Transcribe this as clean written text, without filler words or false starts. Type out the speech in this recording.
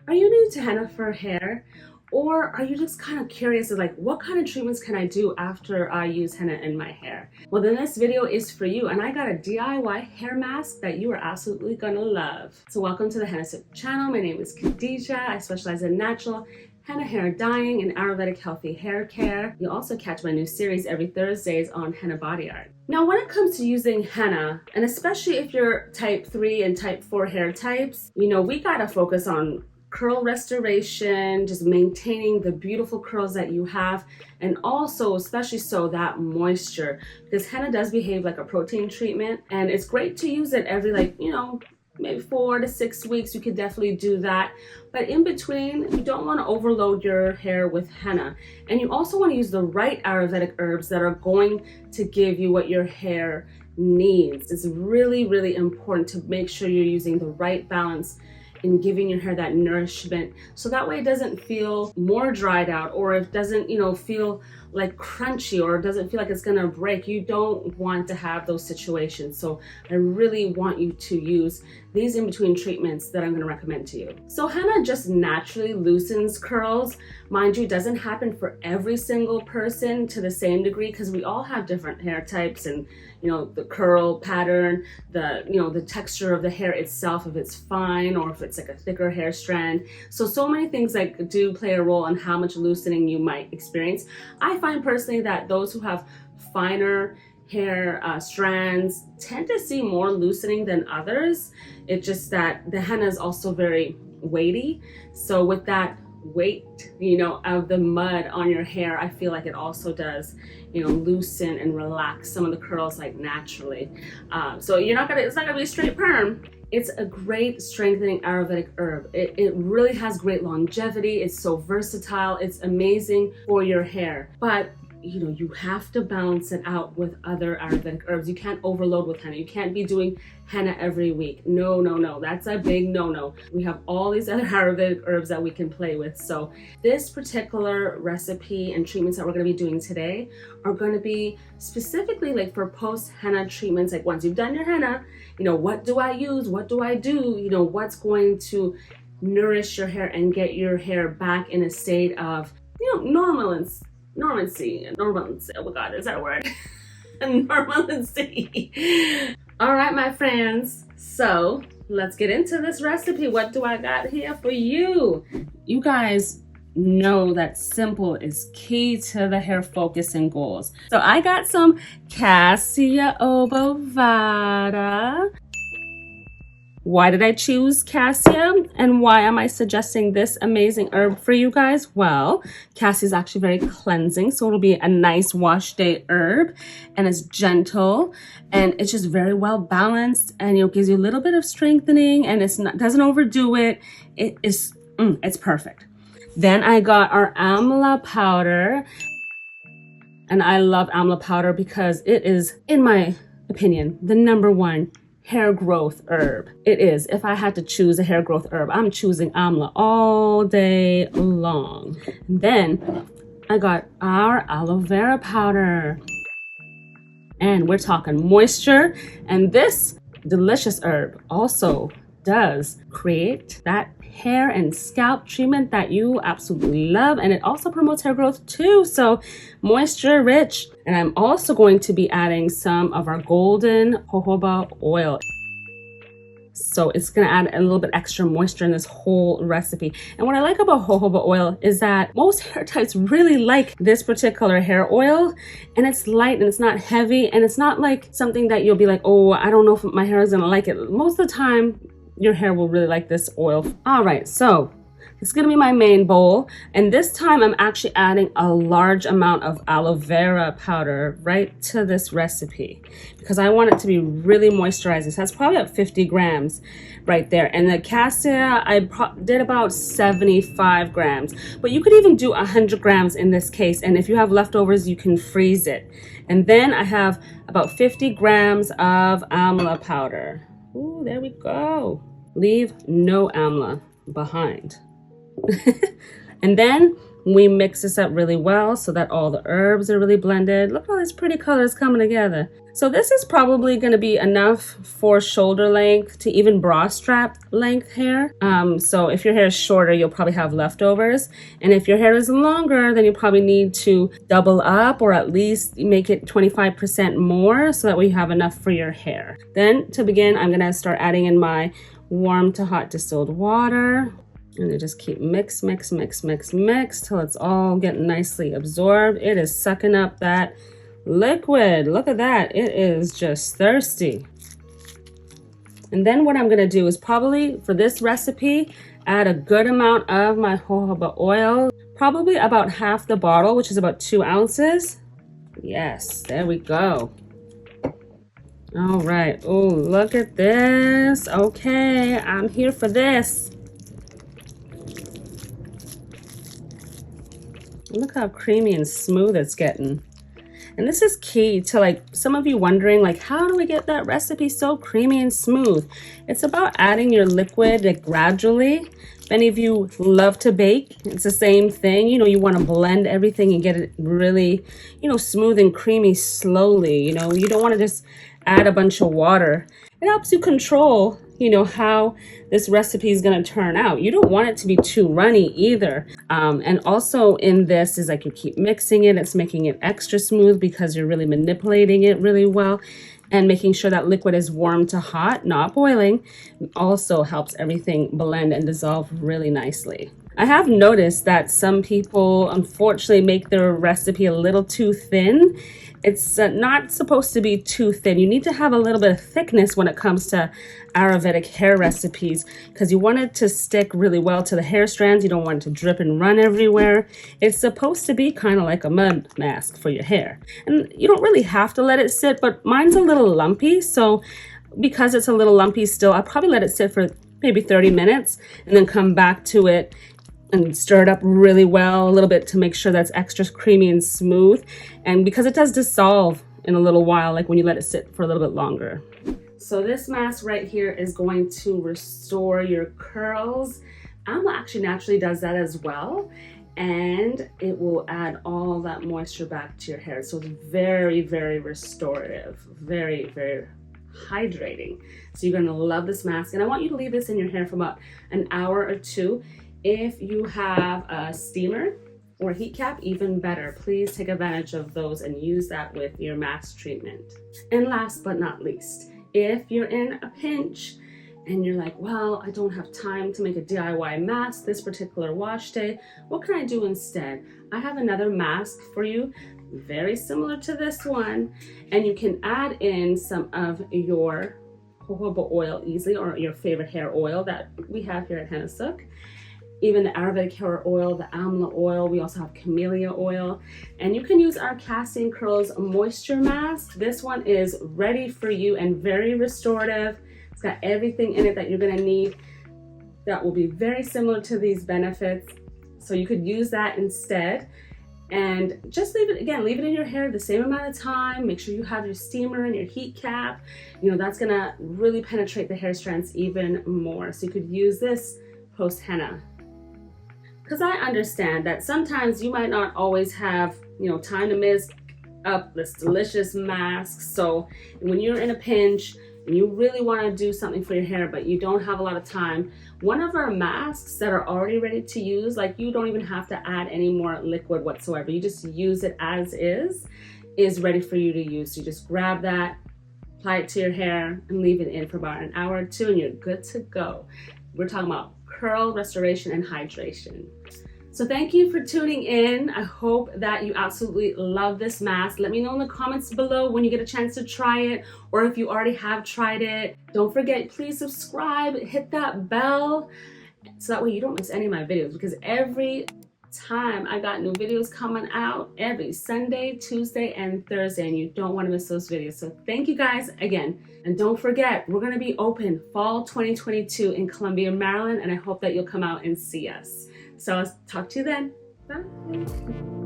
Are you new to henna for hair? Or are you just kind of curious of like, what kind of treatments can I do after I use henna in my hair? Well, then this video is for you, and I got a DIY hair mask that you are absolutely gonna love. So welcome to the Hennasooq channel. My name is KHADIJA. I specialize in natural henna hair dyeing and Ayurvedic healthy hair care. You'll also catch my new series every Thursdays on henna body art. Now, when it comes to using henna, and especially if you're type 3 and type 4 hair types, you know, we gotta focus on curl restoration, just maintaining the beautiful curls that you have, and also especially so that moisture, because henna does behave like a protein treatment, and it's great to use it every, like, you know, maybe 4 to 6 weeks. You could definitely do that, but in between, you don't want to overload your hair with henna, and you also want to use the right Ayurvedic herbs that are going to give you what your hair needs. It's really important to make sure you're using the right balance in giving your hair that nourishment, so that way it doesn't feel more dried out, or it doesn't, you know, feel like crunchy, or it doesn't feel like it's gonna break. You don't want to have those situations. So I really want you to use these in-between treatments that I'm gonna recommend to you. So henna just naturally loosens curls. Mind you, it doesn't happen for every single person to the same degree, because we all have different hair types, and you know, the curl pattern, the, you know, the texture of the hair itself, if it's fine or if it's like a thicker hair strand. So many things like do play a role in how much loosening you might experience. I find personally that those who have finer hair strands tend to see more loosening than others. It's just that the henna is also very weighty. So with that weight, you know, of the mud on your hair, I feel like it also does, you know, loosen and relax some of the curls like naturally. So you're not gonna, it's not gonna be a straight perm. It's a great strengthening Ayurvedic herb. It really has great longevity. It's so versatile. It's amazing for your hair. But you know, you have to balance it out with other Ayurvedic herbs. You can't overload with henna. You can't be doing henna every week. No. That's a big no. We have all these other Ayurvedic herbs that we can play with. So this particular recipe and treatments that we're going to be doing today are going to be specifically like for post henna treatments. Like once you've done your henna, you know, what do I use? What do I do? You know, what's going to nourish your hair and get your hair back in a state of, you know, normalcy. Oh God, is that a word? Normalcy. All right, my friends. So let's get into this recipe. What do I got here for you? You guys know that simple is key to the hair focus and goals. So I got some Cassia ovovata. Why did I choose Cassia, and why am I suggesting this amazing herb for you guys? Well, Cassia is actually very cleansing, so it'll be a nice wash day herb, and it's gentle, and it's just very well balanced, and it gives you a little bit of strengthening, and it's not, doesn't overdo it. It's perfect. Then I got our Amla powder, and I love Amla powder because it is, in my opinion, the #1 hair growth herb. It is. If I had to choose a hair growth herb, I'm choosing Amla all day long. And then I got our aloe vera powder. And we're talking moisture. And this delicious herb also does create that hair and scalp treatment that you absolutely love, and it also promotes hair growth too, so moisture rich. And I'm also going to be adding some of our golden jojoba oil, so it's going to add a little bit extra moisture in this whole recipe. And what I like about jojoba oil is that most hair types really like this particular hair oil, and it's light and it's not heavy, and it's not like something that you'll be like, oh, I don't know if my hair is going to like it. Most of the time your hair will really like this oil. All right, so it's gonna be my main bowl, and this time I'm actually adding a large amount of aloe vera powder right to this recipe because I want it to be really moisturizing. So that's probably about 50 grams right there. And the cassia, I did about 75 grams, but you could even do 100 grams in this case, and if you have leftovers, you can freeze it. And then I have about 50 grams of amla powder. Ooh, there we go. Leave no amla behind. And then we mix this up really well so that all the herbs are really blended. Look at all these pretty colors coming together. So this is probably going to be enough for shoulder length to even bra strap length hair. So if your hair is shorter, you'll probably have leftovers. And if your hair is longer, then you probably need to double up or at least make it 25% more so that way you have enough for your hair. Then to begin, I'm going to start adding in my warm to hot distilled water. And you just keep mix till it's all getting nicely absorbed. It is sucking up that liquid. Look at that. It is just thirsty. And then what I'm going to do is probably for this recipe, add a good amount of my jojoba oil, probably about half the bottle, which is about 2 ounces. Yes, there we go. All right. Oh, look at this. Okay, I'm here for this. Look how creamy and smooth it's getting. And this is key to like some of you wondering like, how do we get that recipe so creamy and smooth? It's about adding your liquid like, gradually. If any of you love to bake, it's the same thing. You know, you want to blend everything and get it really, you know, smooth and creamy slowly. You know, you don't want to just add a bunch of water. It helps you control, you know, how this recipe is going to turn out. You don't want it to be too runny either. And also in this is like you keep mixing it. It's making it extra smooth because you're really manipulating it really well. And making sure that liquid is warm to hot, not boiling, also helps everything blend and dissolve really nicely. I have noticed that some people unfortunately make their recipe a little too thin. It's not supposed to be too thin. You need to have a little bit of thickness when it comes to Ayurvedic hair recipes because you want it to stick really well to the hair strands. You don't want it to drip and run everywhere. It's supposed to be kind of like a mud mask for your hair. And you don't really have to let it sit, but mine's a little lumpy. So because it's a little lumpy still, I'll probably let it sit for maybe 30 minutes and then come back to it and stir it up really well a little bit to make sure that's extra creamy and smooth. And because it does dissolve in a little while, like when you let it sit for a little bit longer. So this mask right here is going to restore your curls. Amla actually naturally does that as well. And it will add all that moisture back to your hair. So it's very, very restorative, very, very hydrating. So you're gonna love this mask. And I want you to leave this in your hair for about an hour or two. If you have a steamer or heat cap, even better. Please take advantage of those and use that with your mask treatment. And last but not least, if you're in a pinch and you're like, well, I don't have time to make a DIY mask this particular wash day, what can I do instead? I have another mask for you, very similar to this one, and you can add in some of your jojoba oil easily, or your favorite hair oil that we have here at Hennasooq. Even the Ayurvedic hair oil, the Amla oil, we also have camellia oil. And you can use our Cassia and Curls moisture mask. This one is ready for you and very restorative. It's got everything in it that you're gonna need that will be very similar to these benefits. So you could use that instead. And just leave it, again, leave it in your hair the same amount of time. Make sure you have your steamer and your heat cap. You know, that's gonna really penetrate the hair strands even more. So you could use this post henna. Because I understand that sometimes you might not always have, you know, time to mix up this delicious mask. So when you're in a pinch and you really want to do something for your hair, but you don't have a lot of time, one of our masks that are already ready to use, like you don't even have to add any more liquid whatsoever. You just use it as is ready for you to use. So you just grab that, apply it to your hair and leave it in for about an hour or two and you're good to go. We're talking about curl restoration and hydration. So thank you for tuning in. I hope that you absolutely love this mask. Let me know in the comments below when you get a chance to try it, or if you already have tried it. Don't forget, please subscribe, hit that bell, so that way you don't miss any of my videos, because every time I got new videos coming out every Sunday, Tuesday, and Thursday, and you don't want to miss those videos. So thank you guys again. And don't forget, we're going to be open fall 2022 in Columbia, Maryland, and I hope that you'll come out and see us. So I'll talk to you then. Bye.